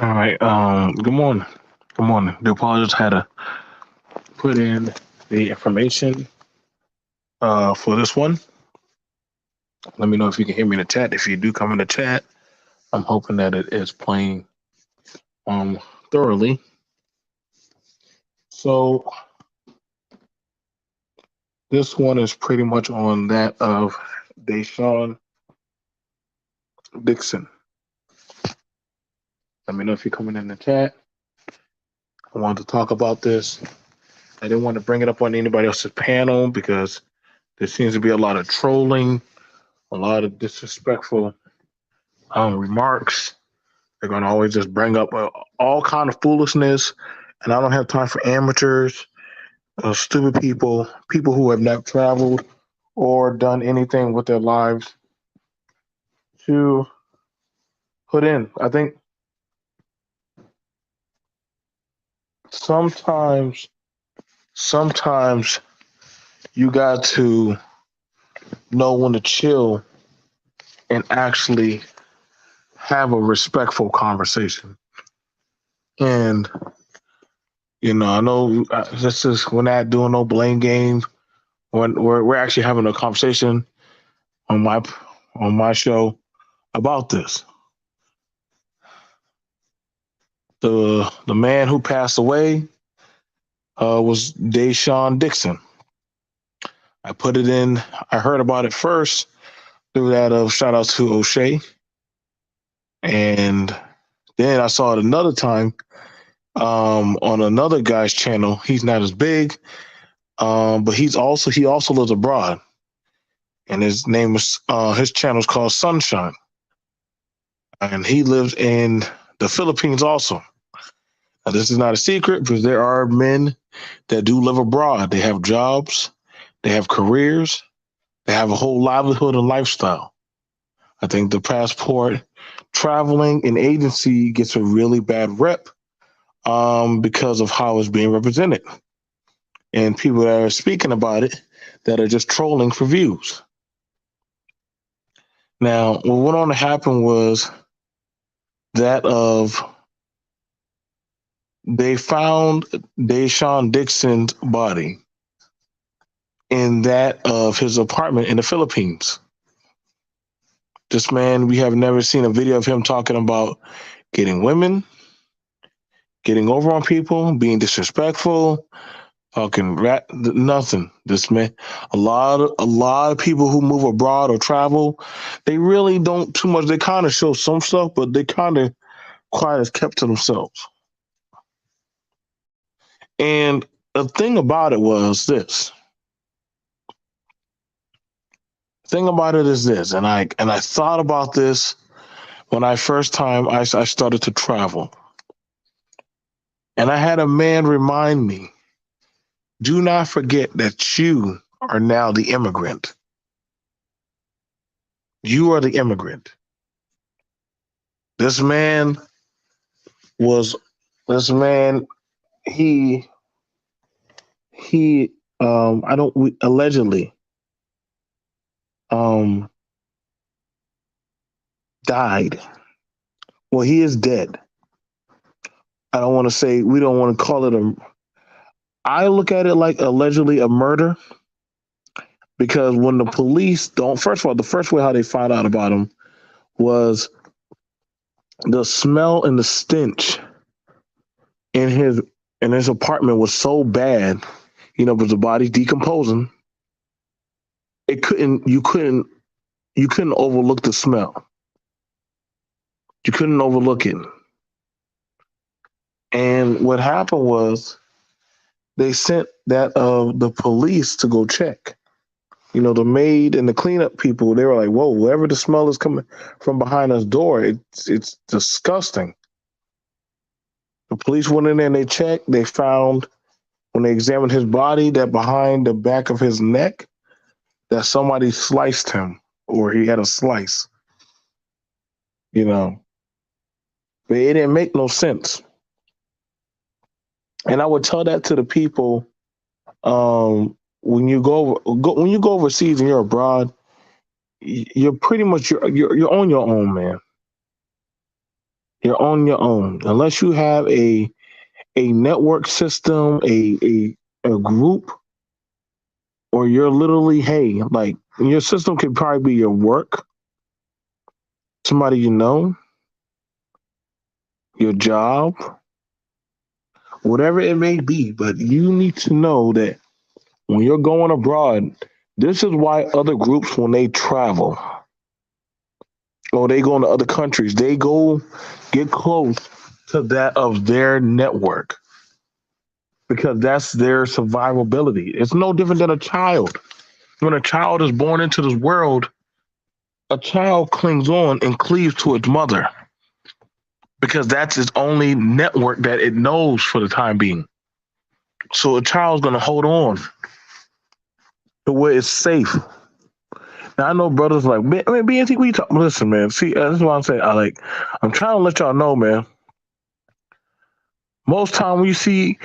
All right. Good morning. Good morning. The apologist had to put in the information for this one. Let me know if you can hear me in the chat. If you do come in the chat, I'm hoping that it is playing um thoroughly. So this one is pretty much on that of Deshaun Dixon. Let me know if you're coming in the chat. I wanted to talk about this. I didn't want to bring it up on anybody else's panel because there seems to be a lot of trolling, a lot of disrespectful remarks. They're going to always just bring up all kind of foolishness, and I don't have time for amateurs, stupid people, people who have never traveled or done anything with their lives to put in. I think sometimes, sometimes you got to know when to chill and actually have a respectful conversation. And I know this is we're not doing no blame game. When we're actually having a conversation on my show about this. The man who passed away was Deshaun Dixon. I put it in. I heard about it first through that of shout out to O'Shea, and then I saw it another time on another guy's channel. He's not as big, but he also lives abroad, and his channel is called Sunshine, and he lives in the Philippines also. Now, this is not a secret because there are men that do live abroad. They have jobs, they have careers, they have a whole livelihood and lifestyle. I think the passport traveling and agency gets a really bad rep because of how it's being represented. And people that are speaking about it that are just trolling for views. Now, what went on to happen was that of they found Deshaun Dixon's body in that of his apartment in the Philippines. This man, we have never seen a video of him talking about getting women, getting over on people, being disrespectful, talking nothing. This man, a lot of people who move abroad or travel, they really don't too much. They kind of show some stuff, but they kind of quiet as kept to themselves. And the thing about it was this. The thing about it is this, and I thought about this when I first time I started to travel. And I had a man remind me, do not forget that you are now the immigrant. You are the immigrant. This man was this man he I don't allegedly um died. Well, he is dead. I don't want to say we don't want to call it a I look at it like allegedly a murder because when the police don't first of all, the first way how they found out about him was the smell and the stench in his apartment was so bad, because the body's decomposing. You couldn't overlook the smell. You couldn't overlook it. And what happened was they sent the police to go check. The maid and the cleanup people, they were like, whoa, wherever the smell is coming from behind us door, it's disgusting. The police went in there and they checked. They found, when they examined his body, that behind the back of his neck, that somebody sliced him or he had a slice. But it didn't make no sense. And I would tell that to the people when you go overseas and you're abroad, you're pretty much you're on your own, man. You're on your own unless you have a network system, a group, or you're literally, hey, like your system could probably be your work, somebody you know, your job, whatever it may be. But you need to know that when you're going abroad, this is why other groups, when they travel or they go into other countries, they go get close to that of their network because that's their survivability. It's no different than a child. When a child is born into this world, a child clings on and cleaves to its mother because that's its only network that it knows for the time being. So a child's going to hold on to where it's safe. Now I know brothers like, man, BNT, we talk. Listen, man. See, this is what I'm saying. I'm trying to let y'all know, man. Most time when you see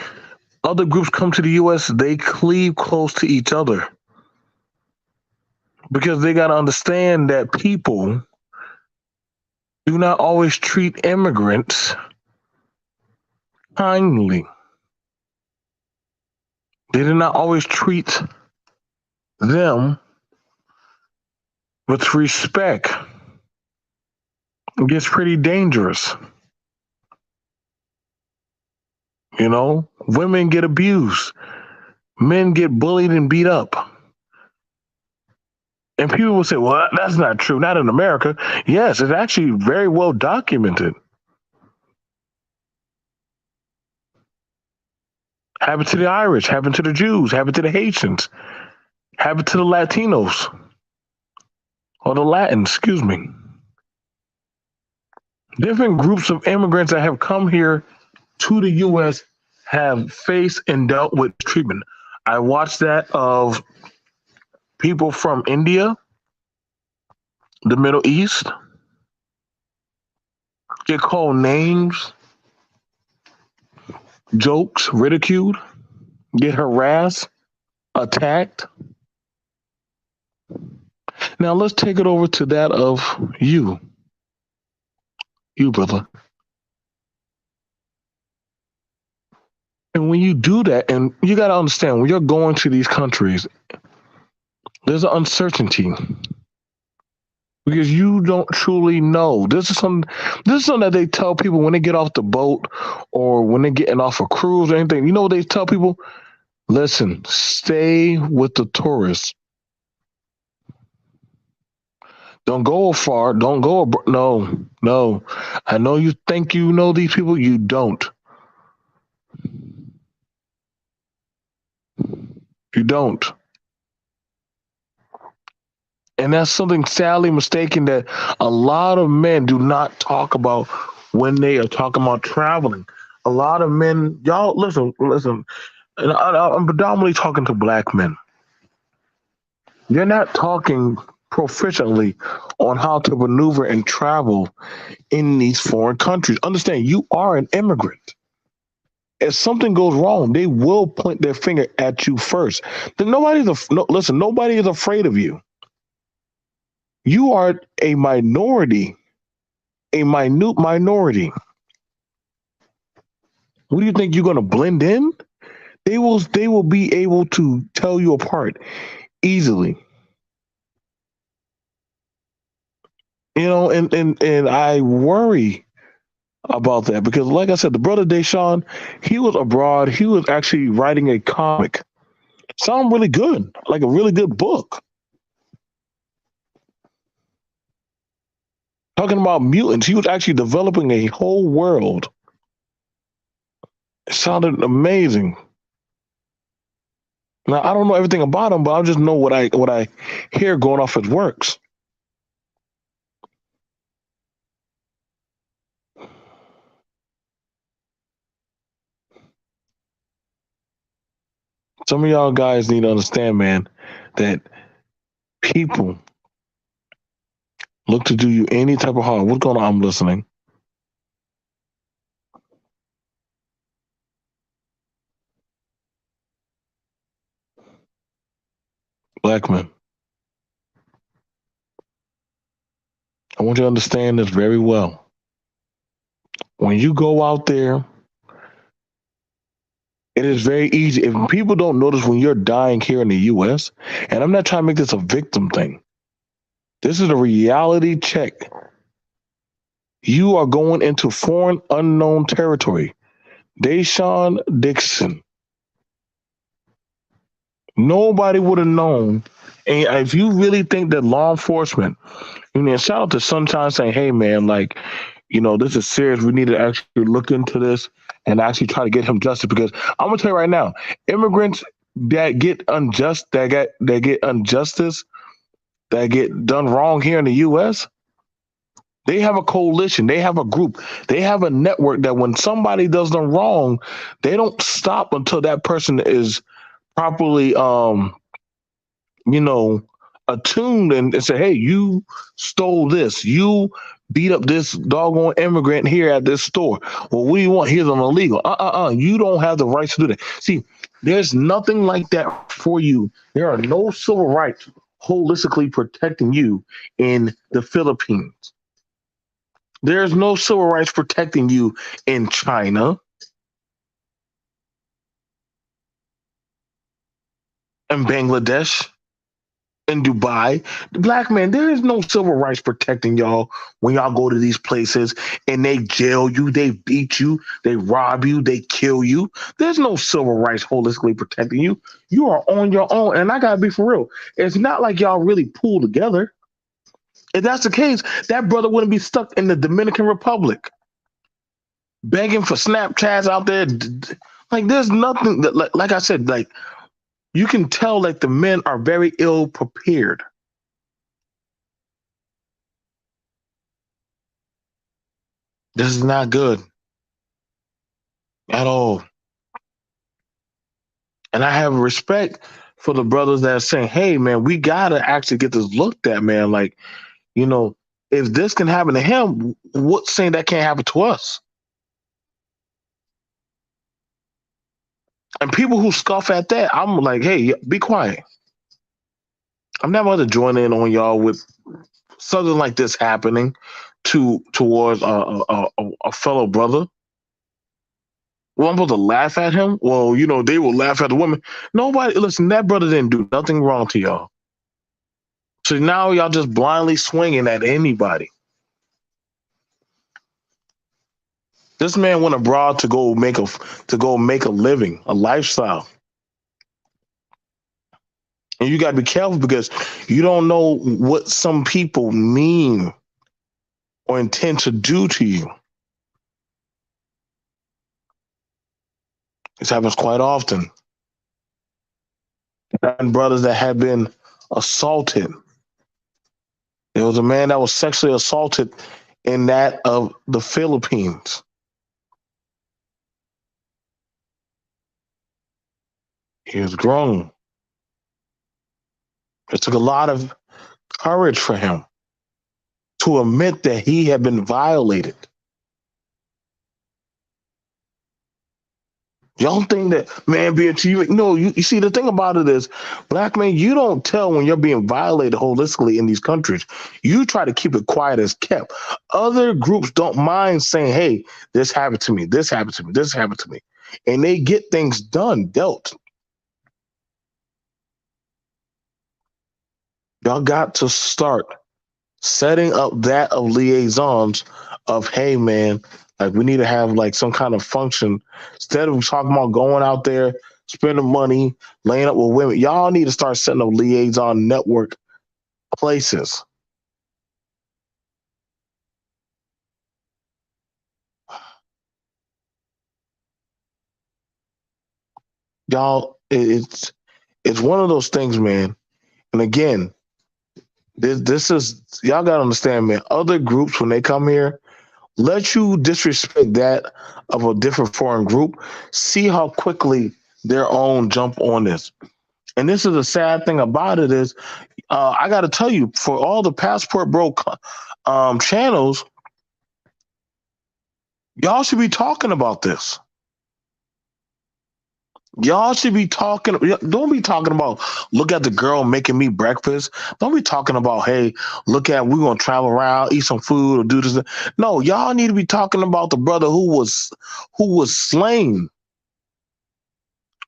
other groups come to the U.S., they cleave close to each other because they got to understand that people do not always treat immigrants kindly. They do not always treat them with respect. It gets pretty dangerous. You know, women get abused, men get bullied and beat up. And people will say, well, that's not true, not in America. Yes, it's actually very well documented. Happened to the Irish, happened to the Jews, happened to the Haitians, happened to the Latinos, or the Latins, excuse me. Different groups of immigrants that have come here to the U.S. have faced and dealt with treatment. I watched that of people from India, the Middle East, get called names, jokes, ridiculed, get harassed, attacked. Now let's take it over to that of you, brother. And when you do that, and you got to understand, when you're going to these countries, there's an uncertainty because you don't truly know. This is something that they tell people when they get off the boat or when they're getting off a cruise or anything. You know what they tell people? Listen, stay with the tourists. Don't go far. Don't go. No, no. I know you think you know these people. You don't. You don't. And that's something sadly mistaken that a lot of men do not talk about when they are talking about traveling. A lot of men, y'all, listen. And I'm predominantly talking to black men. You're not talking proficiently on how to maneuver and travel in these foreign countries. Understand, you are an immigrant. If something goes wrong, they will point their finger at you first. Then nobody is afraid of you. You are a minority, a minute minority. What do you think you're going to blend in? They will be able to tell you apart easily. You know, and I worry about that because, like I said, the brother Deshaun, he was abroad. He was actually writing a comic. Sound really good, like a really good book, talking about mutants. He was actually developing a whole world. It sounded amazing. Now I don't know everything about him, but I just know what I hear going off his works. Some of y'all guys need to understand, man, that people look to do you any type of harm. What's going on? I'm listening. Black men, I want you to understand this very well. When you go out there, it is very easy. If people don't notice when you're dying here in the US, and I'm not trying to make this a victim thing, this is a reality check. You are going into foreign unknown territory. Deshaun Dixon. Nobody would have known. And if you really think that law enforcement, shout out to Sunshine saying, hey man, like, this is serious. We need to actually look into this and actually try to get him justice. Because I'm gonna tell you right now, immigrants that get injustice, that get done wrong here in the US, they have a coalition, they have a group, they have a network that when somebody does them wrong, they don't stop until that person is properly you know, attuned and say, hey, you stole this. You beat up this doggone immigrant here at this store. Well, what do you want? Here's an illegal. You don't have the rights to do that. See, there's nothing like that for you. There are no civil rights holistically protecting you in the Philippines. There's no civil rights protecting you in China and Bangladesh. In Dubai, the black man, there is no civil rights protecting y'all when y'all go to these places and they jail you, they beat you, they rob you, they kill you. There's no civil rights holistically protecting you. You are on your own. And I gotta be for real. It's not like y'all really pull together. If that's the case, that brother wouldn't be stuck in the Dominican Republic begging for Snapchats out there. Like there's nothing that, like I said, like you can tell like the men are very ill prepared. This is not good at all. And I have respect for the brothers that are saying, hey, man, we got to actually get this looked at, man. Like, if this can happen to him, what's saying that can't happen to us? And people who scoff at that, I'm like, hey, be quiet. I'm not going to join in on y'all with something like this happening towards a fellow brother. Well, I'm supposed to laugh at him? Well, they will laugh at the women. Nobody, listen, that brother didn't do nothing wrong to y'all. So now y'all just blindly swinging at anybody. This man went abroad to go make a living, a lifestyle. And you got to be careful because you don't know what some people mean or intend to do to you. This happens quite often. And brothers that have been assaulted. There was a man that was sexually assaulted in that of the Philippines. He was grown. It took a lot of courage for him to admit that he had been violated. Y'all think that man being to you? No, you see the thing about it is, black man, you don't tell when you're being violated holistically in these countries. You try to keep it quiet as kept. Other groups don't mind saying, "Hey, this happened to me. This happened to me. This happened to me," and they get things done, dealt. Y'all got to start setting up that of liaisons of, hey man, like we need to have like some kind of function instead of talking about going out there, spending money, laying up with women. Y'all need to start setting up liaison network places. Y'all, it's one of those things, man. And again, this is y'all gotta understand, man. Other groups when they come here, let you disrespect that of a different foreign group. See how quickly their own jump on this. And this is the sad thing about it is, I got to tell you, for all the Passport Bro channels, y'all should be talking about this. Y'all should be talking. Don't be talking about look at the girl making me breakfast. Don't be talking about hey, look at we're gonna travel around, eat some food, or do this. No, y'all need to be talking about the brother who was slain.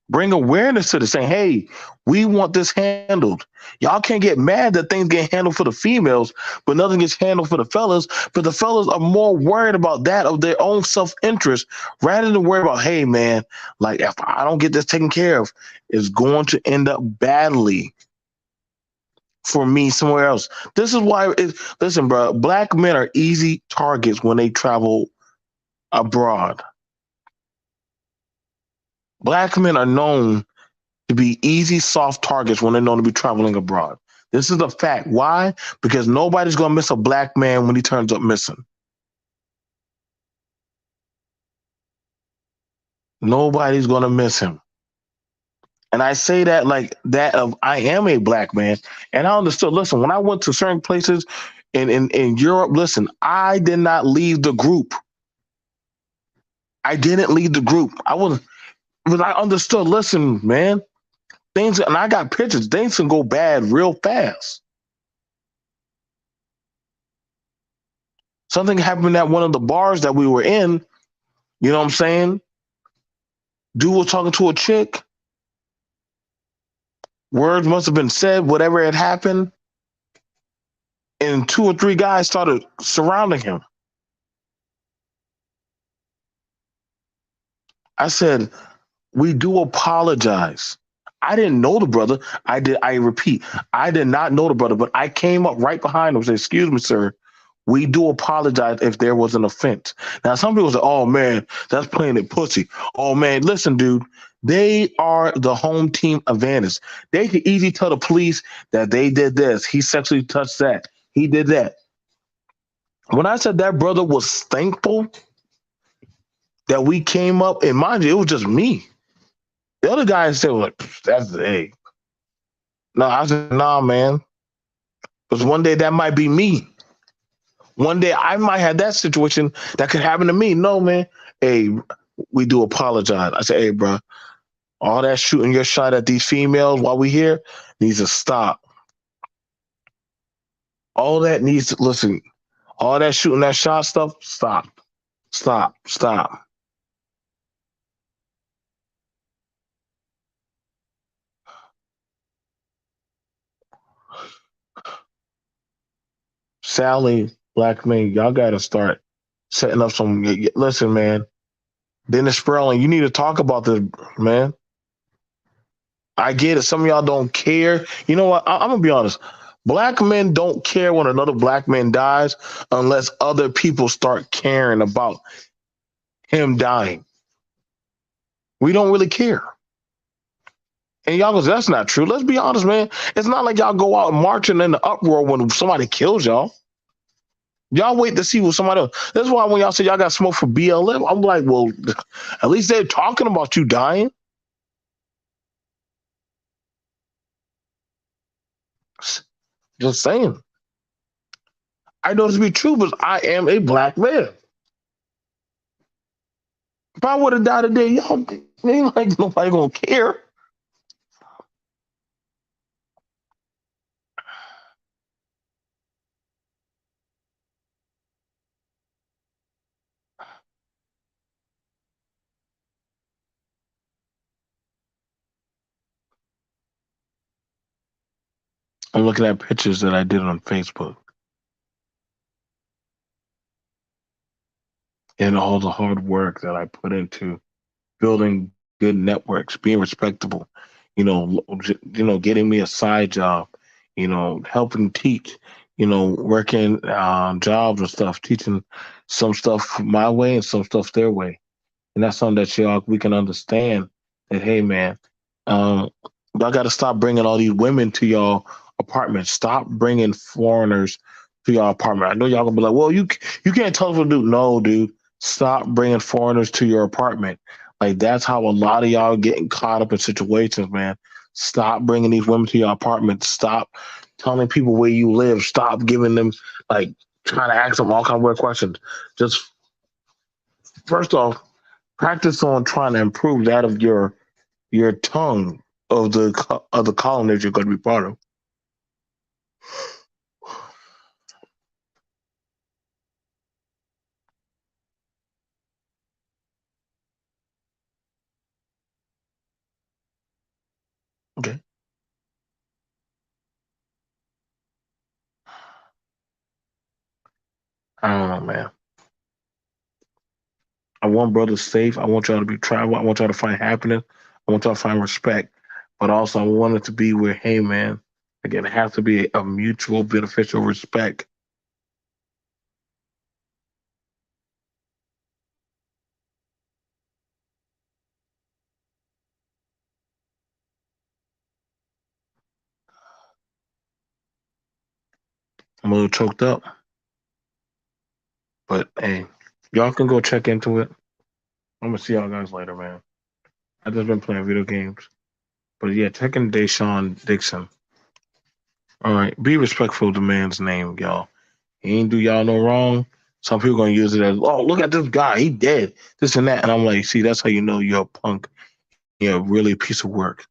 Bring awareness to this, saying, hey, we want this handled. Y'all can't get mad that things get handled for the females, but nothing gets handled for the fellas. But the fellas are more worried about that of their own self interest rather than worry about, hey, man, like if I don't get this taken care of, it's going to end up badly for me somewhere else. This is why, listen, bro, black men are easy targets when they travel abroad. Black men are known to be easy, soft targets when they're known to be traveling abroad. This is a fact. Why? Because nobody's going to miss a black man when he turns up missing. Nobody's going to miss him. And I say that like that of I am a black man. And I understood, listen, when I went to certain places in Europe, listen, I did not leave the group. I didn't leave the group. But I understood, listen, man, things, and I got pictures, things can go bad real fast. Something happened at one of the bars that we were in. You know what I'm saying? Dude was talking to a chick. Words must have been said, whatever had happened. And two or three guys started surrounding him. I said, we do apologize. I didn't know the brother. I repeat, I did not know the brother, but I came up right behind him and said, excuse me, sir. We do apologize if there was an offense. Now, some people say, oh man, that's playing it pussy. Oh man, listen, dude, they are the home team advantage. They could easily tell the police that they did this. He sexually touched that. He did that. When I said that brother was thankful that we came up, and mind you, it was just me. The other guys said, like, that's hey. No, I said, nah, man. Because one day that might be me. One day I might have that situation that could happen to me. No, man. Hey, we do apologize. I say, hey, bro, all that shooting your shot at these females while we here needs to stop. All that needs to listen. All that shooting that shot stuff, stop, stop, stop. Sally, black man, y'all got to start setting up some. Listen, man. Dennis Sperling, you need to talk about this, man. I get it. Some of y'all don't care. You know what? I'm gonna be honest. Black men don't care when another black man dies unless other people start caring about him dying. We don't really care. And y'all goes, that's not true. Let's be honest, man. It's not like y'all go out marching in the uproar when somebody kills y'all. Y'all wait to see what somebody else. That's why when y'all say y'all got smoke for BLM, I'm like, well, at least they're talking about you dying. Just saying. I know this to be true, but I am a black man. If I would have died today, y'all ain't like nobody gonna care. I'm looking at pictures that I did on Facebook and all the hard work that I put into building good networks, being respectable, getting me a side job, helping teach, working jobs and stuff, teaching some stuff my way and some stuff their way. And that's something that y'all we can understand that hey man, um, y'all got to stop bringing all these women to y'all apartments. Stop bringing foreigners to y'all apartment. I know y'all gonna be like, well, you can't tell us what to do. No, dude, stop bringing foreigners to your apartment. Like that's how a lot of y'all getting caught up in situations, man. Stop bringing these women to your apartment. Stop telling people where you live. Stop giving them like trying to ask them all kind of weird questions. Just first off, practice on trying to improve that of your your tongue of the column that you're going to be part of. Okay. I don't know, man. I want brothers safe. I want y'all to be travel. I want y'all to find happiness. I want y'all to find respect. But also, I want it to be where, hey, man, again, it has to be a mutual beneficial respect. I'm a little choked up, but hey, y'all can go check into it. I'm gonna see y'all guys later, man. I just been playing video games, but yeah, check in Deshaun Dixon. All right, be respectful of the man's name, y'all. He ain't do y'all no wrong. Some people gonna use it as, oh, look at this guy, he dead, this and that, and I'm like, see, that's how you know you're a punk. You're really a piece of work.